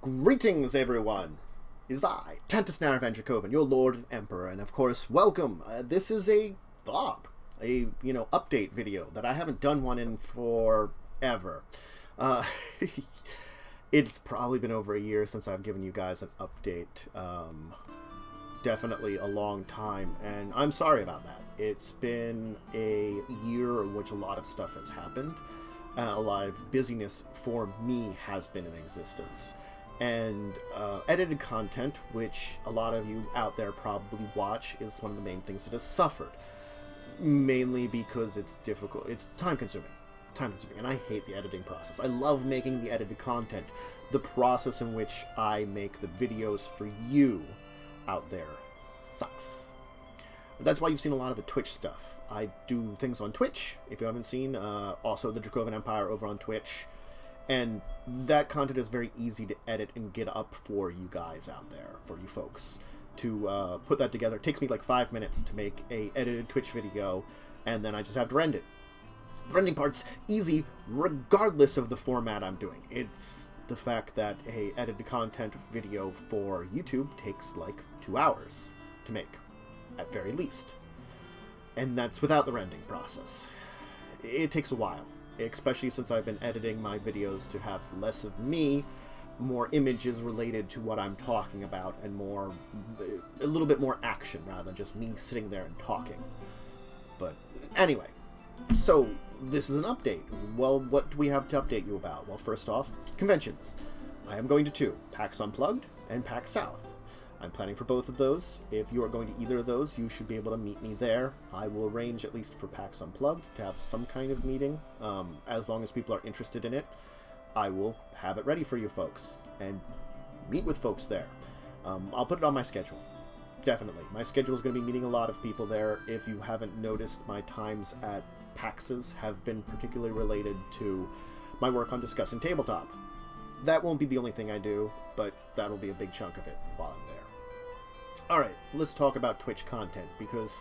Greetings, everyone! It is I, Tantasnarf and Dracovin, your Lord and Emperor, and of course, welcome! This is a vlog, update video that I haven't done one in forever. It's probably been over a year since I've given you guys an update. Definitely a long time, and I'm sorry about that. It's been a year in which a lot of stuff has happened. A lot of busyness for me has been in existence. And edited content, which a lot of you out there probably watch, is one of the main things that has suffered. Mainly because it's difficult. It's time-consuming. Time-consuming. And I hate the editing process. I love making the edited content. The process in which I make the videos for you out there sucks. That's why you've seen a lot of the Twitch stuff. I do things on Twitch, if you haven't seen. Also, the Dracovin Empire over on Twitch. And that content is very easy to edit and get up for you guys out there, for you folks. To put that together, it takes me like 5 minutes to make a edited Twitch video, and then I just have to render it. The rendering part's easy, regardless of the format I'm doing. It's the fact that a edited content video for YouTube takes like 2 hours to make, at very least. And that's without the rendering process. It takes a while. Especially since I've been editing my videos to have less of me, more images related to what I'm talking about, and a little bit more action rather than just me sitting there and talking. But anyway, so this is an update. Well, what do we have to update you about? Well, first off, conventions. I am going to 2, PAX Unplugged and PAX South. I'm planning for both of those. If you are going to either of those, you should be able to meet me there. I will arrange, at least for PAX Unplugged, to have some kind of meeting. As long as people are interested in it, I will have it ready for you folks and meet with folks there. I'll put it on my schedule. Definitely. My schedule is going to be meeting a lot of people there. If you haven't noticed, my times at PAXs have been particularly related to my work on discussing tabletop. That won't be the only thing I do, but that'll be a big chunk of it while I'm there. Alright, let's talk about Twitch content, because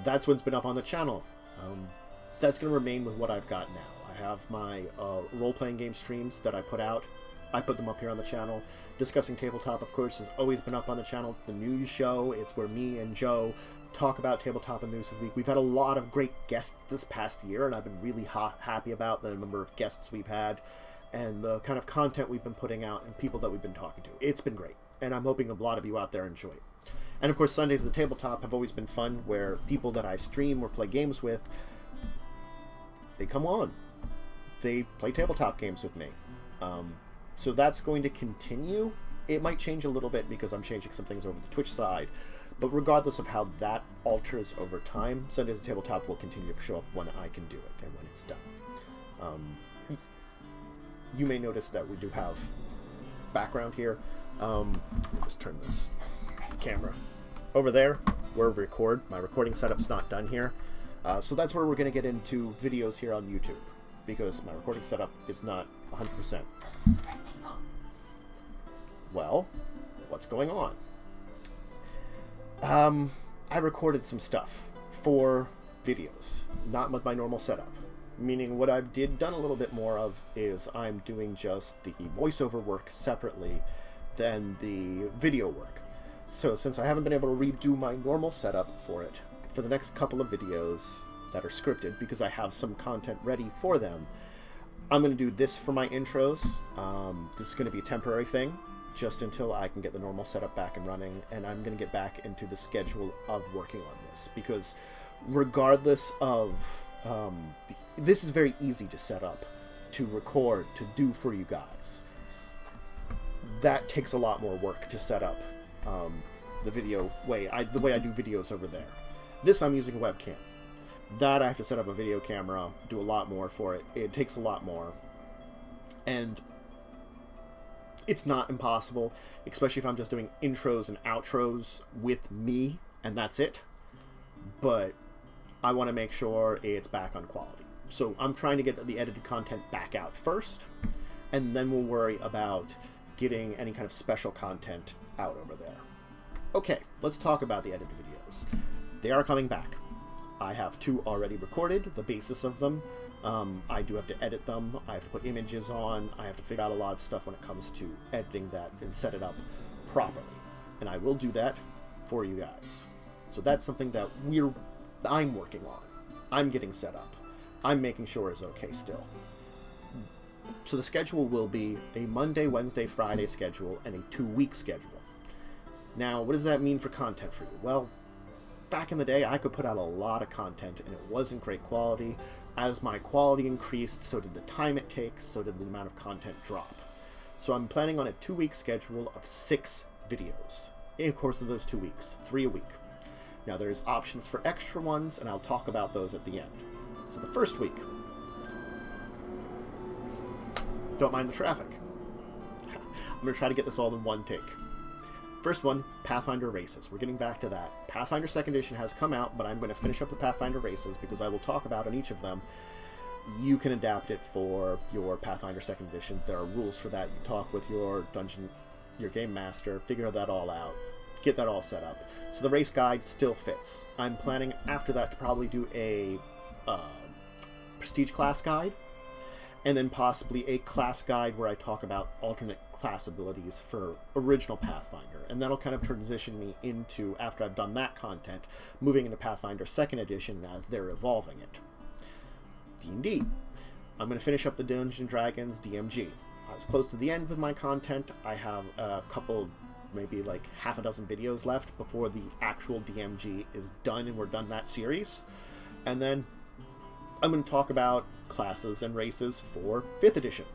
that's what's been up on the channel. That's going to remain with what I've got now. I have my role-playing game streams that I put out. I put them up here on the channel. Discussing Tabletop, of course, has always been up on the channel. The news show, it's where me and Joe talk about tabletop and news of the week. We've had a lot of great guests this past year, and I've been really happy about the number of guests we've had, and the kind of content we've been putting out, and people that we've been talking to. It's been great, and I'm hoping a lot of you out there enjoy it. And of course, Sundays at the Tabletop have always been fun, where people that I stream or play games with, they come on. They play tabletop games with me. So that's going to continue. It might change a little bit because I'm changing some things over the Twitch side. But regardless of how that alters over time, Sundays at the Tabletop will continue to show up when I can do it and when it's done. You may notice that we do have background here. Let me just turn this camera over there where we record. My recording setup's not done here. So that's where we're going to get into videos here on YouTube, because my recording setup is not 100%. Well, what's going on? I recorded some stuff for videos, not with my normal setup. Meaning what I've done a little bit more of is I'm doing just the voiceover work separately than the video work. So since I haven't been able to redo my normal setup for it, for the next couple of videos that are scripted, because I have some content ready for them, I'm going to do this for my intros. This is going to be a temporary thing, just until I can get the normal setup back and running, and I'm going to get back into the schedule of working on this, because regardless of... this is very easy to set up, to record, to do for you guys. That takes a lot more work to set up the video the way I do videos over there. This I'm using a webcam. That I have to set up a video camera, do a lot more for it. It takes a lot more. And it's not impossible, especially if I'm just doing intros and outros with me, and that's it. But I want to make sure it's back on quality. So I'm trying to get the edited content back out first, and then we'll worry about getting any kind of special content out over there. Okay, let's talk about the edited videos. They are coming back. I have 2 already recorded, the basis of them. I do have to edit them, I have to put images on, I have to figure out a lot of stuff when it comes to editing that and set it up properly. And I will do that for you guys. So that's something that I'm working on. I'm getting set up. I'm making sure it's okay still. So the schedule will be a Monday, Wednesday, Friday schedule and a 2-week schedule. Now, what does that mean for content for you? Well, back in the day, I could put out a lot of content and it wasn't great quality. As my quality increased, so did the time it takes, so did the amount of content drop. So I'm planning on a 2-week schedule of 6 videos in the course of those 2 weeks, 3 a week. Now there's options for extra ones, and I'll talk about those at the end. So the first week, don't mind the traffic. I'm going to try to get this all in one take. First one, Pathfinder races. We're getting back to that. Pathfinder 2nd Edition has come out, but I'm going to finish up the Pathfinder races because I will talk about on each of them. You can adapt it for your Pathfinder 2nd Edition. There are rules for that. You talk with your game master, figure that all out, get that all set up. So the race guide still fits. I'm planning after that to probably do a prestige class guide, and then possibly a class guide where I talk about alternate class abilities for original Pathfinder, and that'll kind of transition me into, after I've done that content, moving into Pathfinder 2nd Edition as they're evolving it. D&D. I'm going to finish up the Dungeons & Dragons DMG. I was close to the end with my content. I have a couple, maybe like half a dozen videos left before the actual DMG is done and we're done that series. And then I'm going to talk about classes and races for 5th edition.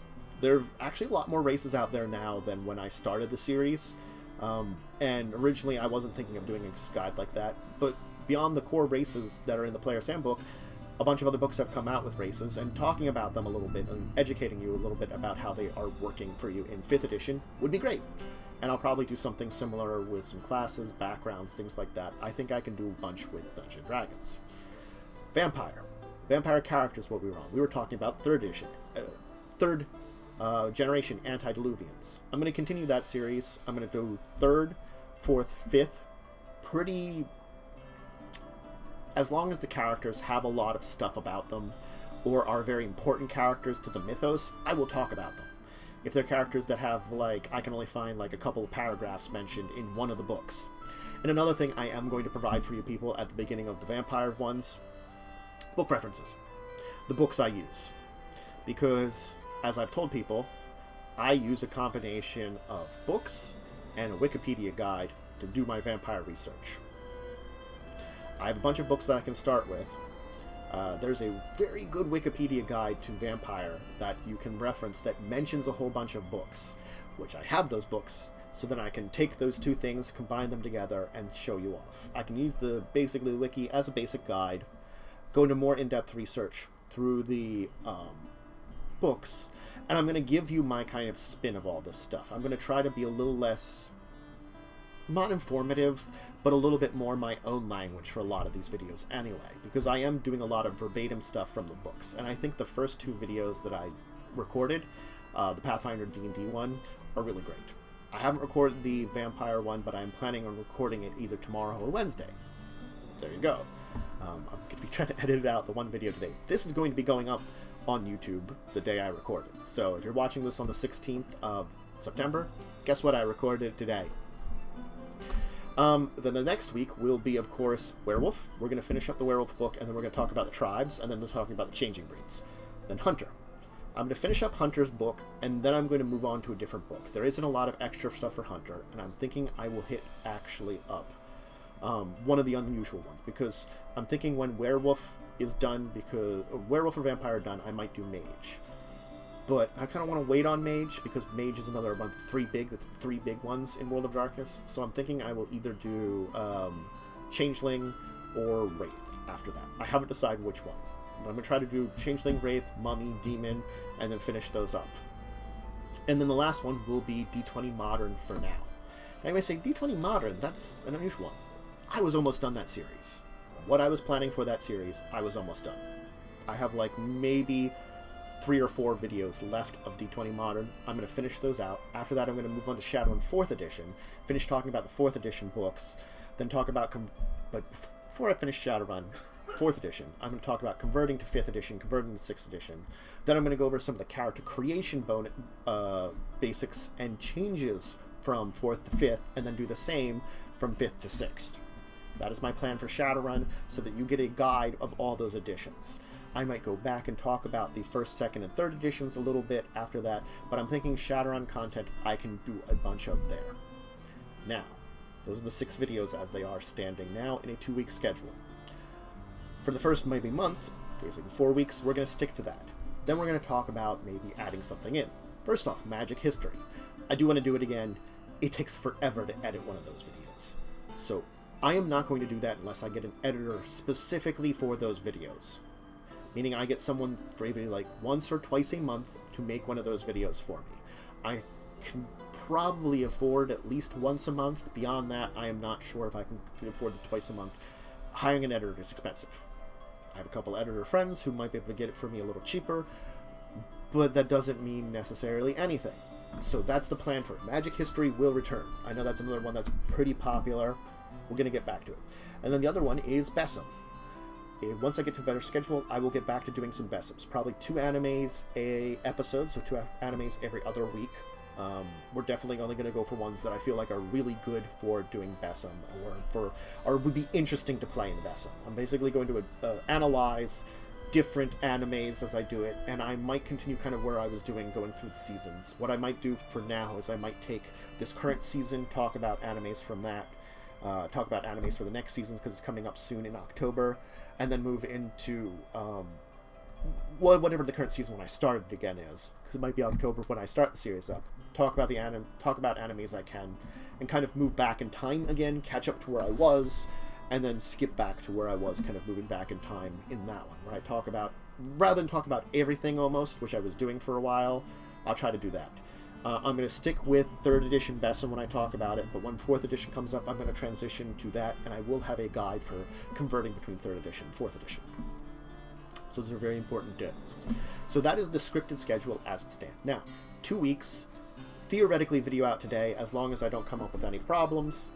There are actually a lot more races out there now than when I started the series. And originally I wasn't thinking of doing a guide like that, but beyond the core races that are in the Player's Handbook, a bunch of other books have come out with races, and talking about them a little bit and educating you a little bit about how they are working for you in 5th edition would be great. And I'll probably do something similar with some classes, backgrounds, things like that. I think I can do a bunch with Dungeons & Dragons. Vampire. Vampire characters, what we were on. We were talking about 3rd edition. 3rd generation antediluvians. I'm going to continue that series. I'm going to do 3rd, 4th, 5th. Pretty... as long as the characters have a lot of stuff about them, or are very important characters to the mythos, I will talk about them. If they're characters that have, like, I can only find, like, a couple of paragraphs mentioned in one of the books. And another thing I am going to provide for you people at the beginning of the vampire ones, book references. The books I use. Because, as I've told people, I use a combination of books and a Wikipedia guide to do my vampire research. I have a bunch of books that I can start with. There's a very good Wikipedia guide to Vampire that you can reference that mentions a whole bunch of books, which I have those books, so then I can take those two things, combine them together, and show you off. I can use the basically wiki as a basic guide, go into more in-depth research through the books, and I'm going to give you my kind of spin of all this stuff. I'm going to try to be a little less, not informative, but a little bit more my own language for a lot of these videos anyway, because I am doing a lot of verbatim stuff from the books, and I think the first 2 videos that I recorded, the Pathfinder D&D one, are really great. I haven't recorded the Vampire one, but I'm planning on recording it either tomorrow or Wednesday. There you go. I'm going to be trying to edit out the one video today. This is going to be going up on YouTube the day I record it. So if you're watching this on the 16th of September, guess what? I recorded it today. Then the next week will be, of course, Werewolf. We're going to finish up the Werewolf book, and then we're going to talk about the tribes, and then we're talking about the changing breeds. Then Hunter. I'm going to finish up Hunter's book, and then I'm going to move on to a different book. There isn't a lot of extra stuff for Hunter, and I'm thinking I will hit actually up one of the unusual ones, because I'm thinking when Werewolf is done, because Werewolf or Vampire are done, I might do Mage. But I kind of want to wait on Mage, because Mage is another one, three big ones in World of Darkness. So I'm thinking I will either do Changeling or Wraith after that. I haven't decided which one. But I'm going to try to do Changeling, Wraith, Mummy, Demon, and then finish those up. And then the last one will be D20 Modern for now. Now you may say, D20 Modern, that's an unusual one. I was almost done that series. What I was planning for that series, I was almost done. I have like maybe 3 or 4 videos left of D20 Modern. I'm going to finish those out. After that, I'm going to move on to Shadowrun 4th edition, finish talking about the 4th edition books, then talk about... But before I finish Shadowrun, 4th edition. I'm going to talk about converting to 5th edition, converting to 6th edition. Then I'm going to go over some of the character creation basics and changes from 4th to 5th, and then do the same from 5th to 6th. That is my plan for Shadowrun, so that you get a guide of all those editions. I might go back and talk about the 1st, 2nd, and 3rd editions a little bit after that, but I'm thinking Shadowrun content I can do a bunch of there. Now, those are the 6 videos as they are standing now in a 2-week schedule. For the first maybe month, basically 4 weeks, we're going to stick to that. Then we're going to talk about maybe adding something in. First off, Magic History. I do want to do it again. It takes forever to edit one of those videos. So I am not going to do that unless I get an editor specifically for those videos. Meaning I get someone for maybe like once or twice a month to make one of those videos for me. I can probably afford at least once a month. Beyond that, I am not sure if I can afford the twice a month. Hiring an editor is expensive. I have a couple editor friends who might be able to get it for me a little cheaper, but that doesn't mean necessarily anything. So that's the plan for it. Magic History will return. I know that's another one that's pretty popular. We're going to get back to it. And then the other one is Besom. Once I get to a better schedule, I will get back to doing some Besoms. Probably 2 animes a episode, so 2 animes every other week. We're definitely only going to go for ones that I feel like are really good for doing Besom, or would be interesting to play in Besom. I'm basically going to analyze different animes as I do it, and I might continue kind of where I was doing going through the seasons. What I might do for now is I might take this current season, talk about animes from that, talk about animes for the next season because it's coming up soon in October, and then move into whatever the current season when I started again is, because it might be October when I start the series up. Talk about animes I can, and kind of move back in time again, catch up to where I was, and then skip back to where I was, kind of moving back in time in that one, where I talk about, rather than talk about everything almost, which I was doing for a while, I'll try to do that. I'm going to stick with 3rd edition Besom when I talk about it, but when 4th edition comes up, I'm going to transition to that, and I will have a guide for converting between 3rd edition and 4th edition. So those are very important differences. So that is the scripted schedule as it stands. Now, 2 weeks, theoretically video out today, as long as I don't come up with any problems.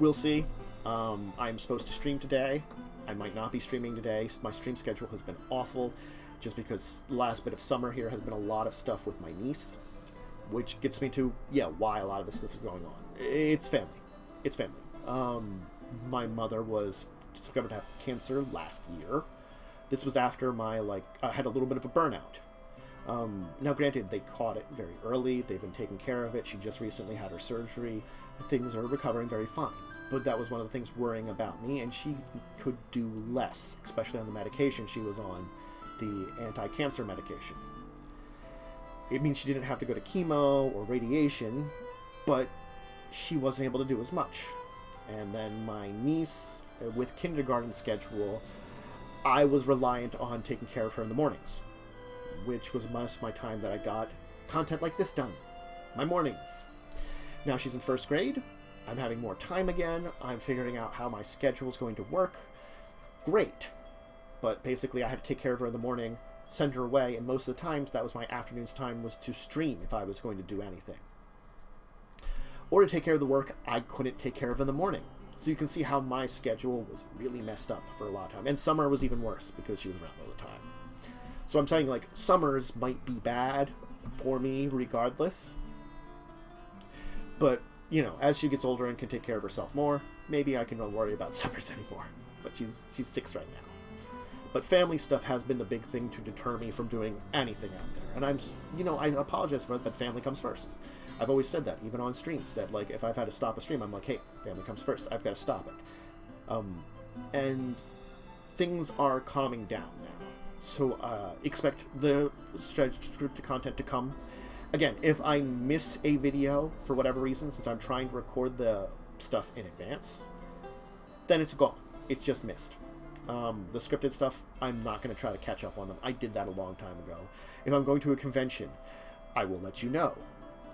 We'll see. I'm supposed to stream today. I might not be streaming today. My stream schedule has been awful, just because the last bit of summer here has been a lot of stuff with my niece, which gets me to, why a lot of this stuff is going on. It's family. It's family. My mother was discovered to have cancer last year. This was after I had a little bit of a burnout. Now, granted, they caught it very early. They've been taking care of it. She just recently had her surgery. Things are recovering very fine. But that was one of the things worrying about me, and she could do less, especially on the medication she was on, the anti-cancer medication. It means she didn't have to go to chemo or radiation, but she wasn't able to do as much. And then my niece, with kindergarten schedule, I was reliant on taking care of her in the mornings, which was most of my time that I got content like this done. My mornings. Now she's in 1st grade. I'm having more time again. I'm figuring out how my schedule is going to work. Great. But basically I had to take care of her in the morning, send her away, and most of the times that was my afternoon's time was to stream if I was going to do anything. Or to take care of the work I couldn't take care of in the morning. So you can see how my schedule was really messed up for a lot of time. And summer was even worse because she was around all the time. So I'm saying, summers might be bad for me regardless. But, as she gets older and can take care of herself more, maybe I can not worry about summers anymore. But she's 6 right now. But family stuff has been the big thing to deter me from doing anything out there. And I apologize for it, but family comes first. I've always said that, even on streams, that, if I've had to stop a stream, I'm like, hey, family comes first. I've got to stop it. And things are calming down now. So expect the scripted content to come. Again, if I miss a video for whatever reason, since I'm trying to record the stuff in advance, then it's gone. It's just missed. The scripted stuff, I'm not going to try to catch up on them. I did that a long time ago. If I'm going to a convention, I will let you know.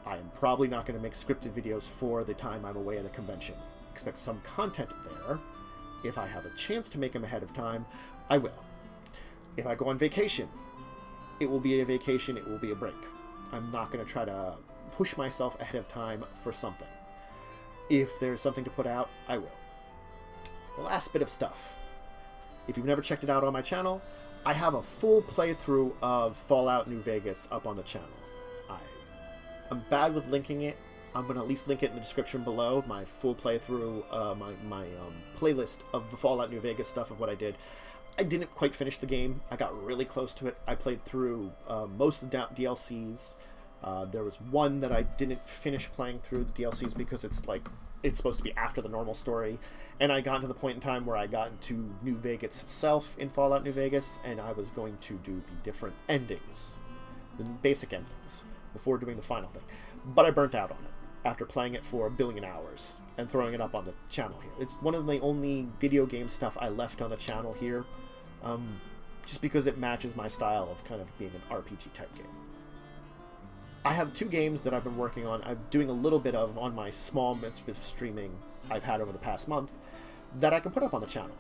I am probably not going to make scripted videos for the time I'm away at a convention. Expect some content there. If I have a chance to make them ahead of time, I will. If I go on vacation, it will be a vacation, it will be a break. I'm not going to try to push myself ahead of time for something. If there's something to put out, I will. The last bit of stuff. if you've never checked it out on my channel, I have a full playthrough of Fallout New Vegas up on the channel. I'm bad with linking it. I'm going to at least link it in the description below, my full playthrough, my playlist of the Fallout New Vegas stuff of what I did. I didn't quite finish the game. I got really close to it. I played through most of the DLCs. There was one that I didn't finish playing through the DLCs because it's supposed to be after the normal story, and I got to the point in time where I got into New Vegas itself in Fallout New Vegas, and I was going to do the different endings, the basic endings, before doing the final thing. But I burnt out on it after playing it for 1 billion hours and throwing it up on the channel here. It's one of the only video game stuff I left on the channel here, just because it matches my style of kind of being an RPG type game. I have 2 games that I've been working on. I'm doing a little bit of on my small bit of streaming I've had over the past month that I can put up on the channel.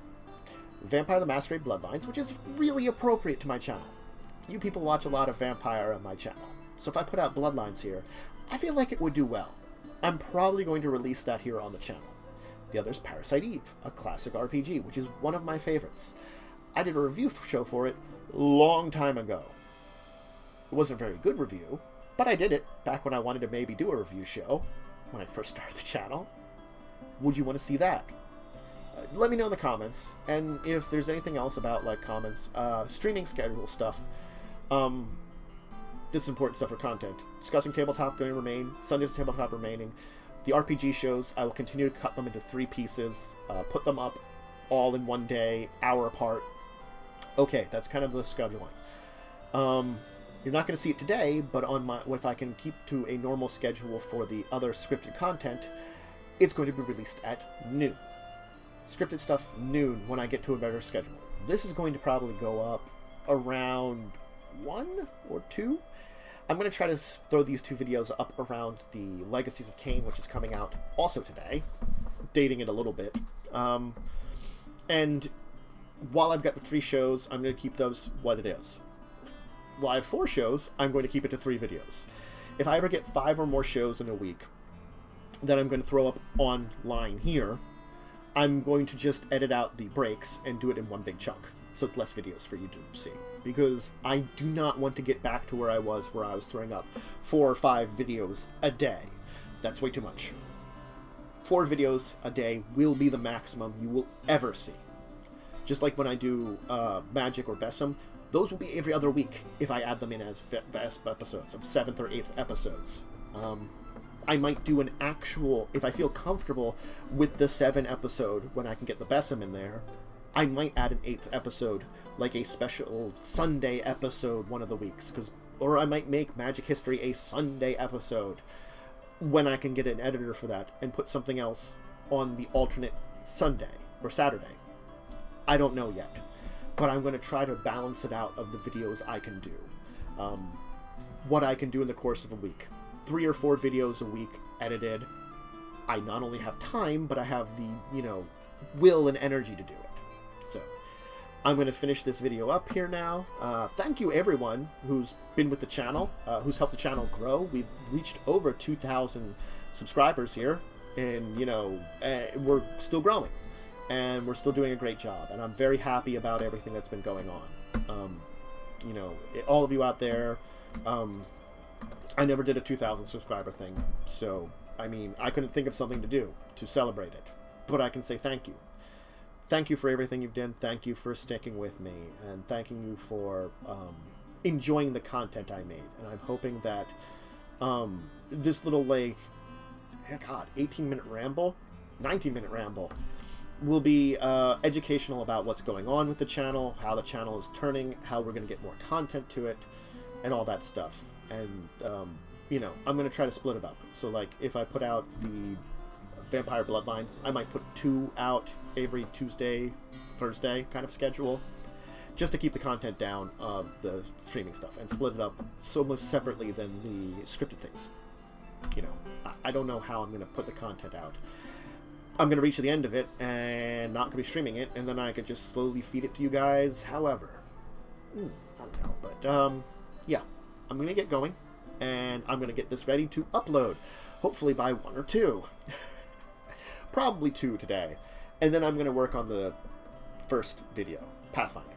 Vampire the Masquerade Bloodlines, which is really appropriate to my channel. You people watch a lot of Vampire on my channel, so if I put out Bloodlines here, I feel like it would do well. I'm probably going to release that here on the channel. The other is Parasite Eve, a classic RPG, which is one of my favorites. I did a review show for it a long time ago. It wasn't a very good review, but I did it back when I wanted to maybe do a review show, when I first started the channel. Would you want to see that? Let me know in the comments, and if there's anything else about, like, comments, streaming schedule stuff, this is important stuff for content. Discussing Tabletop going to remain, Sundays Tabletop remaining. The RPG shows, I will continue to cut them into 3 pieces, put them up all in one day, hour apart. Okay, that's kind of the scheduling. You're not going to see it today, but on my, if I can keep to a normal schedule for the other scripted content, it's going to be released at noon. Scripted stuff, noon, when I get to a better schedule. This is going to probably go up around 1 or 2. I'm going to try to throw these 2 videos up around the Legacies of Kain, which is coming out also today, dating it a little bit. And while I've got the 3 shows, I'm going to keep those what it is. While I have 4 shows, I'm going to keep it to 3 videos. If I ever get 5 or more shows in a week that I'm going to throw up online here, I'm going to just edit out the breaks and do it in one big chunk, so it's less videos for you to see. Because I do not want to get back to where I was throwing up 4 or 5 videos a day. That's way too much. 4 videos a day will be the maximum you will ever see. Just like when I do Magic or Besom, those will be every other week if I add them in as episodes, of 7th or 8th episodes. I might do an actual, if I feel comfortable with the 7 episode when I can get the Besom in there, I might add an 8th episode, like a special Sunday episode one of the weeks, or I might make Magic History a Sunday episode when I can get an editor for that and put something else on the alternate Sunday or Saturday. I don't know yet, but I'm going to try to balance it out of the videos I can do. What I can do in the course of a week. 3 or 4 videos a week edited. I not only have time, but I have the, will and energy to do it. So, I'm going to finish this video up here now. Thank you everyone who's been with the channel, who's helped the channel grow. We've reached over 2,000 subscribers here, and, we're still growing. And we're still doing a great job, and I'm very happy about everything that's been going on. All of you out there, I never did a 2,000 subscriber thing, so, I mean, I couldn't think of something to do to celebrate it, but I can say thank you. Thank you for everything you've done, thank you for sticking with me, and thanking you for enjoying the content I made, and I'm hoping that this little, 18-minute ramble, 19-minute ramble, will be educational about what's going on with the channel, how the channel is turning, how we're going to get more content to it, and all that stuff. And, I'm going to try to split it up. So, if I put out the Vampire Bloodlines, I might put 2 out every Tuesday, Thursday kind of schedule, just to keep the content down of the streaming stuff, and split it up so much separately than the scripted things. I don't know how I'm going to put the content out. I'm going to reach the end of it and not going to be streaming it, and then I could just slowly feed it to you guys. However, I don't know, but yeah, I'm going to get going, and I'm going to get this ready to upload, hopefully by 1 or 2. Probably 2 today, and then I'm going to work on the first video. Pathfinder.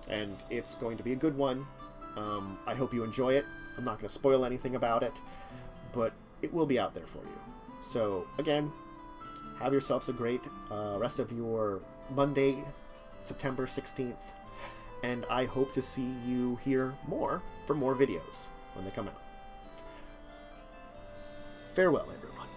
And it's going to be a good one. I hope you enjoy it. I'm not going to spoil anything about it, but it will be out there for you. So, again, have yourselves a great rest of your Monday, September 16th, and I hope to see you here for more videos when they come out. Farewell, everyone.